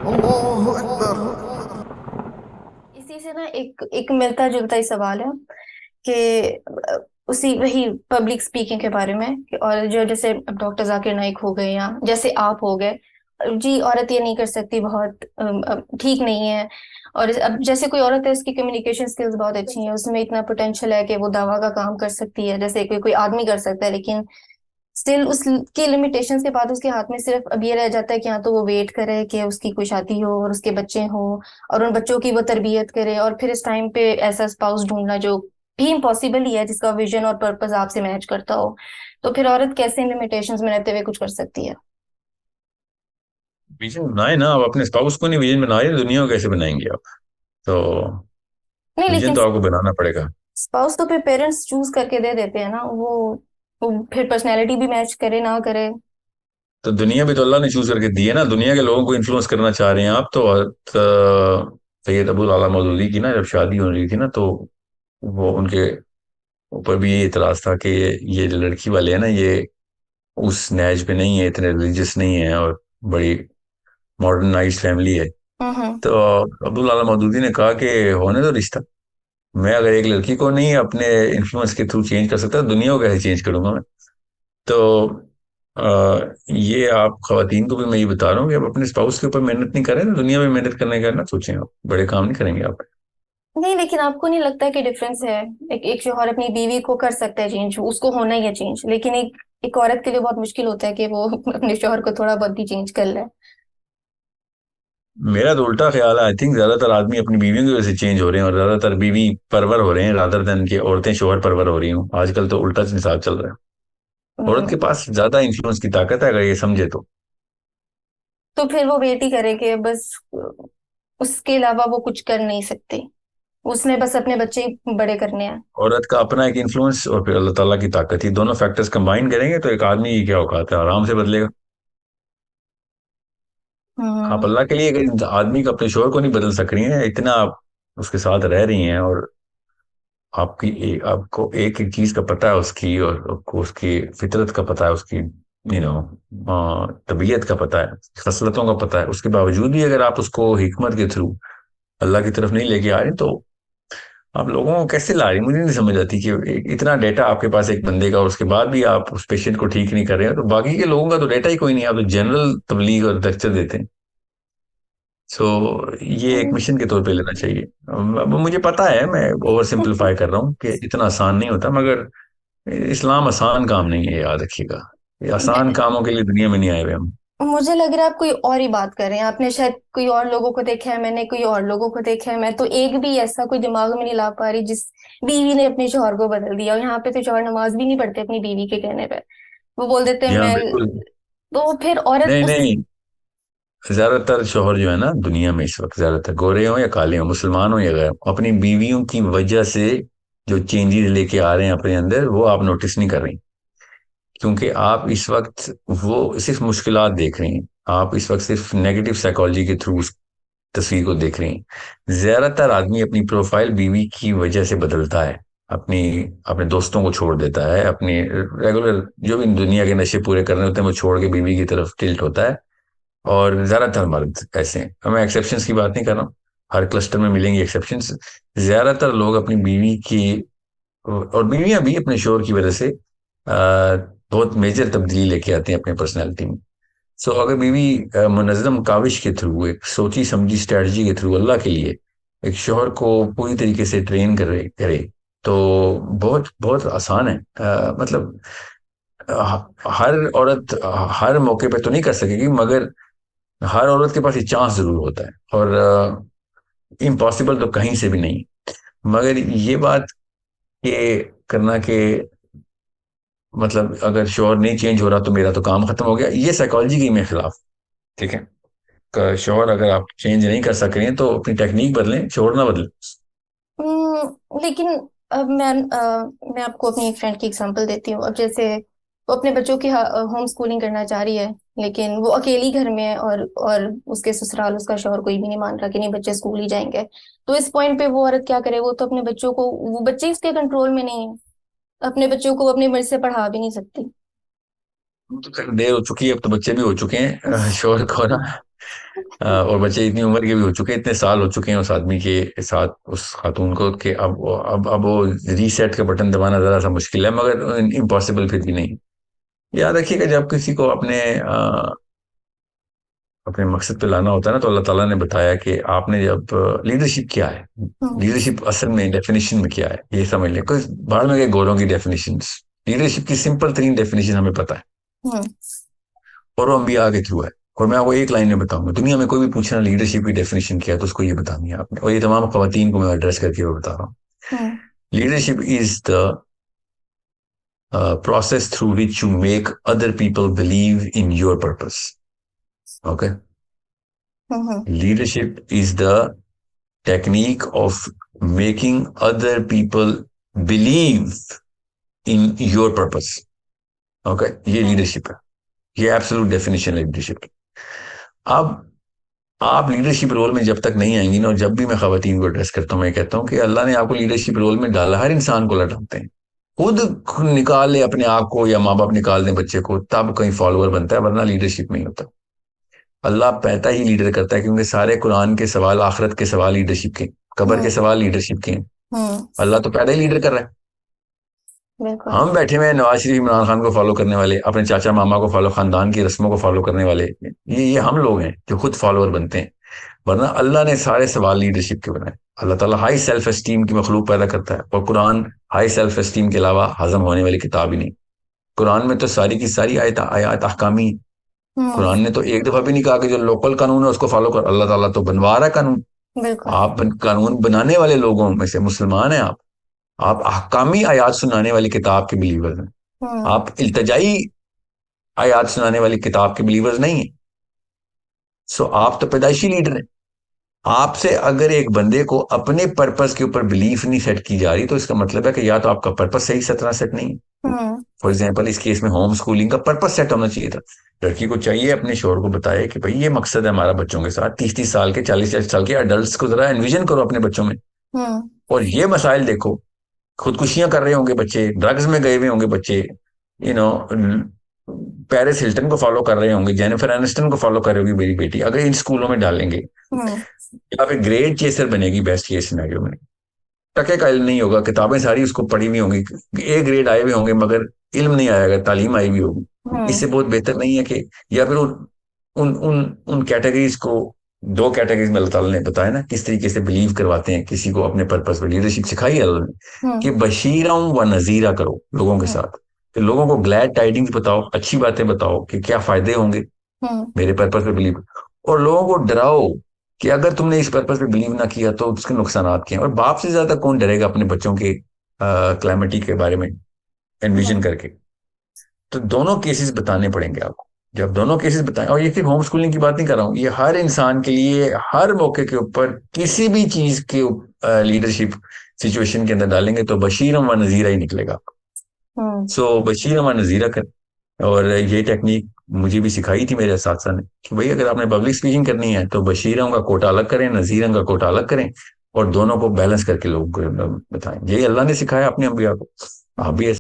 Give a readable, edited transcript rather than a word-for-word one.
اللہ اکبر. اسی سے نا ایک ایک ملتا جلتا ہی سوال ہے کہ اسی وہی پبلک اسپیکنگ کے بارے میں اور جو جیسے ڈاکٹر ذاکر نائک ہو گئے یا جیسے آپ ہو گئے. جی عورت یہ نہیں کر سکتی، بہت ٹھیک نہیں ہے. اور اب جیسے کوئی عورت ہے، اس کی کمیونیکیشن اسکلز بہت اچھی ہیں، اس میں اتنا پوٹینشیل ہے کہ وہ دعویٰ کا کام کر سکتی ہے جیسے کوئی کوئی آدمی کر سکتا ہے. لیکن اسٹل اس کی لمیٹیشنز کے بعد اس کے ہاتھ میں صرف اب یہ رہ جاتا ہے کہ ہاں تو وہ ویٹ کرے کہ اس کی کوئی شادی ہو اور اس کے بچے ہوں اور ان بچوں کی وہ تربیت کرے، اور پھر اس ٹائم پہ ایسا اسپاؤس ڈھونڈنا جو بھی امپاسبل ہی ہے، جس کا ویژن اور پرپز آپ سے میچ کرتا ہو. تو پھر عورت کیسے ان لمیٹیشنز میں رہتے ہوئے کچھ کر سکتی ہے؟ ویژن بنائے نا، آپ اپنے اسپاؤس کو نہیں ویژن بنا رہے، دنیا کو کیسے بنائیں گے آپ؟ تو نہیں ویژن لیکن تو آپ کو بنانا پڑے گا. اسپاؤس تو پھر پیرنٹس چوز کر کے دے دیتے ہیں نا، وہ پھر پرسنالٹی بھی میچ کرے نہ کرے. تو دنیا بھی تو اللہ نے چوز کر کے دی ہے نا، دنیا کے لوگوں کو انفلوئنس کرنا چاہ رہے ہیں آپ تو. سید ابو العلا مودودی کی نا جب شادی ہو رہی تھی نا، تو وہ ان کے اوپر بھی یہ اعتراض تھا کہ یہ جو لڑکی والے ہیں نا، یہ اس نیج پہ نہیں ہے، اتنے ریلیجس نہیں ہے، اور بڑی ماڈرنائز فیملی ہے. ہوں. تو عبد العلا مودودی نے کہا کہ ہونے دو رشتہ. میں اگر ایک لڑکی کو نہیں اپنے انفلوئنس کے تھرو چینج کر سکتا، دنیا کو کیسے چینج کروں گا میں؟ تو یہ آپ خواتین کو بھی میں یہ بتا رہا ہوں کہ آپ اپنے اسپاؤس کے اوپر محنت نہیں کریں تو دنیا میں محنت کرنے کا نہ سوچیں، آپ بڑے کام نہیں کریں گے آپ. نہیں لیکن آپ کو نہیں لگتا کہ ڈفرینس ہے؟ ایک شوہر اپنی بیوی کو کر سکتا ہے چینج، اس کو ہونا ہی ہے چینج، لیکن ایک عورت کے لیے بہت مشکل ہوتا ہے کہ وہ اپنے شوہر کو تھوڑا بہت بھی چینج کر لے. میرا تو الٹا خیال ہے، آئی تھنک زیادہ تر آدمی اپنی بیویوں کی وجہ سے چینج ہو رہے ہیں، اور زیادہ تر بیوی پرور ہو رہے ہیں رادر دین کہ عورتیں شوہر پرور ہو رہی ہوں. آج کل تو الٹا حساب چل رہا ہے. عورت ہوں. کے پاس زیادہ انفلوئنس کی طاقت ہے اگر یہ سمجھے تو. تو پھر وہ ویٹ ہی کرے کہ بس اس کے علاوہ وہ کچھ کر نہیں سکتی، اس نے بس اپنے بچے ہی بڑے کرنے ہیں. عورت کا اپنا ایک انفلوئنس اور پھر اللہ تعالیٰ کی طاقت، ہی دونوں فیکٹرز کمبائن کریں گے تو ایک آدمی کی کیا اوقات ہے، آرام سے بدلے گا. آپ ہوں. اللہ کے لیے اگر آدمی کا اپنے شوہر کو نہیں بدل سک رہی ہیں، اتنا آپ اس کے ساتھ رہ رہی ہیں، اور آپ کو ایک ایک چیز کا پتہ ہے اس کی، اور آپ کو اس کی فطرت کا پتہ ہے، اس کی طبیعت کا پتہ ہے، خصلتوں کا پتہ ہے، اس کے باوجود بھی اگر آپ اس کو حکمت کے تھرو اللہ کی طرف نہیں لے کے آ رہے تو آپ لوگوں کو کیسے لا رہی؟ مجھے نہیں سمجھ آتی کہ اتنا ڈیٹا آپ کے پاس ایک بندے کا، اور اس کے بعد بھی آپ اس پیشنٹ کو ٹھیک نہیں کر رہے ہیں، تو باقی کے لوگوں کا تو ڈیٹا ہی کوئی نہیں، آپ تو جنرل تبلیغ اور لیکچر دیتے ہیں. سو یہ ایک مشن کے طور پہ لینا چاہیے. اب مجھے پتا ہے میں اوور سمپلیفائی کر رہا ہوں کہ اتنا آسان نہیں ہوتا، مگر اسلام آسان کام نہیں ہے، یاد رکھیے گا. یہ آسان کاموں کے لیے دنیا میں نہیں آئے ہوئے ہم. مجھے لگ رہا ہے آپ کوئی اور ہی بات کر رہے ہیں، آپ نے شاید کوئی اور لوگوں کو دیکھا ہے، میں نے کوئی اور لوگوں کو دیکھا ہے. میں تو ایک بھی ایسا کوئی دماغ میں نہیں لا پا رہی جس بیوی نے اپنے شوہر کو بدل دیا. اور یہاں پہ تو شوہر نماز بھی نہیں پڑھتے اپنی بیوی کے کہنے پہ، وہ بول دیتے ہیں جی ہاں میں. بالکل. تو پھر عورت نہیں اس. نہیں، زیادہ تر شوہر جو ہے نا دنیا میں اس وقت، زیادہ تر گورے ہوں یا کالے ہوں، مسلمان ہوں یا غیر، اپنی بیویوں کی وجہ سے جو چینجز لے کے آ رہے ہیں اپنے اندر، وہ آپ نوٹس نہیں کر رہی. کیونکہ آپ اس وقت وہ صرف مشکلات دیکھ رہے ہیں، آپ اس وقت صرف نیگیٹو سائیکالوجی کے تھرو اس تصویر کو دیکھ رہے ہیں. زیادہ تر آدمی اپنی پروفائل بیوی کی وجہ سے بدلتا ہے، اپنے دوستوں کو چھوڑ دیتا ہے، اپنی ریگولر جو بھی دنیا کے نشے پورے کرنے ہوتے ہیں وہ چھوڑ کے بیوی کی طرف ٹلٹ ہوتا ہے. اور زیادہ تر مرد ایسے ہیں، میں ایکسیپشنز کی بات نہیں کر رہا ہوں، ہر کلسٹر میں ملیں گی ایکسیپشنز. زیادہ تر لوگ اپنی بیوی کی، اور بیویاں بھی اپنے شوہر کی وجہ سے بہت میجر تبدیلی لے کے آتے ہیں اپنے پرسنالٹی میں. سو اگر بیوی منظم کاوش کے تھرو، ایک سوچی سمجھی اسٹریٹجی کے تھرو اللہ کے لیے ایک شوہر کو پوری طریقے سے ٹرین کرے تو بہت بہت آسان ہے. مطلب ہر عورت ہر موقع پہ تو نہیں کر سکے گی، مگر ہر عورت کے پاس یہ چانس ضرور ہوتا ہے، اور امپاسبل تو کہیں سے بھی نہیں. مگر یہ بات کہ کرنا کہ مطلب اگر شوہر نہیں چینج ہو رہا تو میرا تو کام ختم ہو گیا، یہ سائیکالوجی کی میں خلاف. ٹھیک ہے کہ شوہر اگر آپ چینج نہیں کر سک رہے ہیں تو اپنی ٹیکنیک بدلیں، شوہر نہ بدلیں. لیکن اب میں آپ کو اپنی ایک فرینڈ کی اگزامپل دیتی ہوں. اب جیسے وہ اپنے بچوں کی ہوم اسکولنگ کرنا چاہ رہی ہے، لیکن وہ اکیلی گھر میں ہے، اور اس کے سسرال اس کا شوہر کوئی بھی نہیں مان رہا کہ نہیں بچے اسکول ہی جائیں گے. تو اس پوائنٹ پہ وہ عورت کیا کرے؟ وہ تو اپنے بچوں کو، وہ بچے اس کے کنٹرول میں نہیں ہے، اپنے بچوں کو وہ اپنی مرضی سے پڑھا بھی نہیں سکتی. تو خیر دیر ہو چکی ہے، اب تو بچے بھی ہو چکے ہیں شوہر کو نا، اور بچے اتنی عمر کے بھی ہو چکے ہیں، اتنے سال ہو چکے ہیں اس آدمی کے ساتھ، اس خاتون کو، کہ اب وہ ریسیٹ کا بٹن دبانا ذرا سا مشکل ہے، مگر امپاسبل پھر بھی نہیں۔ یاد رکھیے کہ جب کسی کو اپنے مقصد پہ لانا ہوتا ہے نا، تو اللہ تعالیٰ نے بتایا کہ آپ نے جب لیڈرشپ کیا ہے، ہوں لیڈرشپ اصل میں ڈیفینیشن میں کیا ہے یہ سمجھ لیں، کوئی بعد میں گئے گوروں کی ڈیفینیشن، لیڈرشپ کی سمپل ترین ڈیفینیشن ہمیں پتہ ہے، ہوں اور وہ انبیاء کے تھرو ہے۔ اور میں آپ کو ایک لائن میں بتاؤں گا، دنیا میں کوئی بھی پوچھنا لیڈرشپ کی ڈیفینیشن کیا ہے تو اس کو یہ بتانی ہے آپ نے، اور یہ تمام خواتین کو میں ایڈریس کر کے وہ بتا رہا ہوں۔ ہوں leadership is the process through which you make other people believe in your purpose. Okay? ہوں Leadership is the technique of making other people believe in your purpose. Okay? یہ ہوں لیڈرشپ ہے، یہ ایبسولوٹ ڈیفینیشن ہے leadership کی۔ اب آپ leadership role میں جب تک نہیں آئیں گی نا، اور جب بھی میں خواتین کو ایڈریس کرتا ہوں میں کہتا ہوں کہ اللہ نے آپ کو لیڈرشپ رول میں ڈالا، ہر انسان کو لٹاتے ہیں، خود نکال لے اپنے آپ کو یا ماں باپ نکال دیں بچے کو تب کہیں فالوور بنتا ہے، ورنہ لیڈرشپ نہیں ہوتا۔ اللہ پیدا ہی لیڈر کرتا ہے، کیونکہ سارے قرآن کے سوال، آخرت کے سوال لیڈرشپ کے، قبر کے ہوں سوال لیڈرشپ کے ہیں۔ ہوں اللہ تو پیدا ہی لیڈر کر رہا ہے۔ بالکل ہم بیٹھے ہوئے ہیں نواز شریف عمران خان کو فالو کرنے والے، اپنے چاچا ماما کو فالو، خاندان کی رسموں کو فالو کرنے والے، یہ ہم لوگ ہیں جو خود فالوور بنتے ہیں، ورنہ اللہ نے سارے سوال لیڈرشپ کے بنائے۔ اللہ تعالیٰ ہائی سیلف اسٹیم کی مخلوق پیدا کرتا ہے، اور قرآن ہائی سیلف اسٹیم کے علاوہ ہضم ہونے والی کتاب ہی نہیں۔ قرآن میں تو ساری کی ساری آیات احکامی، ہوں قرآن نے تو ایک دفعہ بھی نہیں کہا کہ جو لوکل قانون ہے اس کو فالو کر، اللہ تعالیٰ تو بنوا رہا ہے قانون۔ بالکل آپ قانون بنانے والے لوگوں میں سے مسلمان ہیں، آپ احکامی آیات سنانے والی کتاب کے بلیورز ہیں، ہوں آپ التجائی آیات سنانے والی کتاب کے بلیورز نہیں ہیں۔ سو آپ تو پیدائشی لیڈر ہیں۔ آپ سے اگر ایک بندے کو اپنے پرپس کے اوپر بلیف نہیں سیٹ کی جا رہی، تو اس کا مطلب ہے کہ یا تو آپ کا پرپس صحیح طرح سیٹ نہیں ہے۔ ہوں فار ایگزامپل اس کیس میں ہوم اسکولنگ کا پرپس سیٹ ہونا چاہیے تھا، لڑکی کو چاہیے اپنے شوہر کو بتائے کہ بھائی یہ مقصد ہے ہمارا بچوں کے ساتھ، 30 سال کے 40 سال کے اڈلٹس کو ذرا انویژن کرو اپنے بچوں میں، ہوں اور یہ مسائل دیکھو، خودکشیاں کر رہے ہوں گے بچے، ڈرگز میں گئے ہوئے ہوں گے بچے، یو نو پیرس ہلٹن کو فالو کر رہے ہوں گے، جینیفر اینسٹن کو فالو کر رہی ہوگی میری بیٹی، اگر ان اسکولوں میں ڈالیں گے، ہوں یا پھر گریڈ چیسر بنے گی بیسٹ کیس سینیریو میں، ٹکے کا علم نہیں ہوگا، کتابیں ساری اس کو پڑھی ہوئی ہوں گی، ایک گریڈ آئے ہوئے ہوں گے مگر علم نہیں آیا گا، تعلیم آئی ہوئی ہوگی، اس ہوں سے بہت بہتر نہیں ہے کہ، یا پھر ان کیٹیگریز کو، دو کیٹیگریز میں اللہ تعالیٰ نے بتایا نا کس طریقے سے بلیو کرواتے ہیں کسی کو اپنے پرپس پہ، لیڈرشپ سکھائی ہے اللہ نے ہوں کہ بشیروں و نذیرہ کرو لوگوں کے ہوں ساتھ، کہ لوگوں کو گلیڈ ٹائڈنگز بتاؤ، اچھی باتیں بتاؤ کہ کیا فائدے ہوں گے ہوں میرے پرپس پہ بلیو، اور لوگوں کو ڈراؤ کہ اگر تم نے اس پرپس پہ بلیو نہ کیا تو اس کے نقصانات کیا ہیں۔ اور باپ سے زیادہ کون ڈرے گا اپنے بچوں کے کلائمیٹی کے بارے میں انویژن ہوں کر کے؟ تو دونوں کیسز بتانے پڑیں گے آپ کو، جب دونوں کیسز بتائیں، اور یہ صرف ہوم اسکولنگ کی بات نہیں کر رہا ہوں، یہ ہر انسان کے لیے ہر موقع کے اوپر کسی بھی چیز کے لیڈرشپ سچویشن کے اندر ڈالیں گے تو بشیرم و نذیرہ ہی نکلے گا۔ ہوں سو بشیرم و نذیرہ کر، اور یہ ٹیکنیک مجھے بھی سکھائی تھی میرے اساتذہ نے کہ بھائی اگر آپ نے پبلک اسپیکنگ کرنی ہے تو بشیروں کا کوٹا الگ کریں، نذیروں کا کوٹا الگ کریں، اور دونوں کو بیلنس کر کے لوگوں کو بتائیں۔ یہی اللہ نے سکھایا اپنے انبیاء کو، آپ بھی ایسے